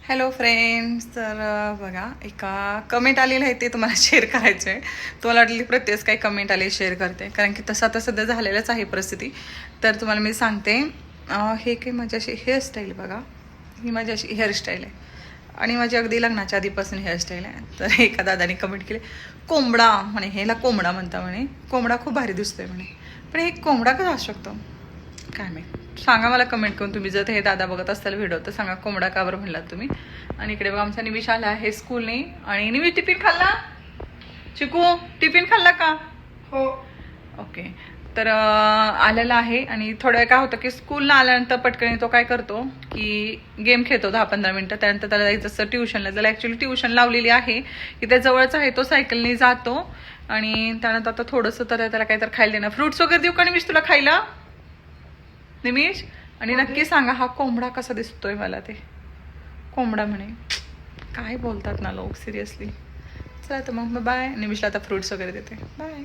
Hello friends, तर बघा एका कमेंट आलेलं आहे ते तुम्हाला शेअर करायचं आहे. तुम्हाला वाटली प्रत्येक काही कमेंट आले शेअर करते, कारण की तसं आता सध्या झालेलंच आहे परिस्थिती. तर तुम्हाला मी सांगते, हे काही माझी अशी हेअरस्टाईल बघा, ही माझी अशी हेअरस्टाईल आहे आणि माझी अगदी लग्नाच्या आधीपासून हेअरस्टाईल आहे. तर एका दादाने कमेंट केले, कोंबडा म्हणे, ह्याला कोंबडा म्हणता म्हणे, कोंबडा खूप भारी दिसतोय म्हणे. पण हे कोंबडा कसा असू शकतो काय माहिती. सांगा मला कमेंट करून, तुम्ही जर हे दादा बघत असताल व्हिडिओ तर सांगा कोंबडा का बरं म्हणलात तुम्ही. आणि इकडे बघा आमचा निमिष आला आहे स्कूलने. आणि निमिष टिफिन खाल्ला? चिकू टिफिन खाल्ला का? हो. ओके. तर आलेला आहे. आणि थोडं काय होतं की स्कूलला आल्यानंतर पटकन तो काय करतो की गेम खेळतो 10-15 मिनटं. त्यानंतर त्याला जायचं असतं ट्युशनला. त्याला ॲक्च्युली ट्युशन लावलेली आहे की त्या जवळच आहे, तो सायकलने जातो. आणि त्यानंतर आता थोडंसं तर त्याला काहीतरी खायला देणं, फ्रुट्स वगैरे देऊ का निमिष तुला खायला? निमिष, आणि नक्की सांगा हा कोंबडा कसा दिसतोय मला. ते कोंबडा म्हणे, काय बोलतात ना लोक सिरियसली. चला तर मग बाय. निमिषला आता फ्रुट्स वगैरे देते. बाय.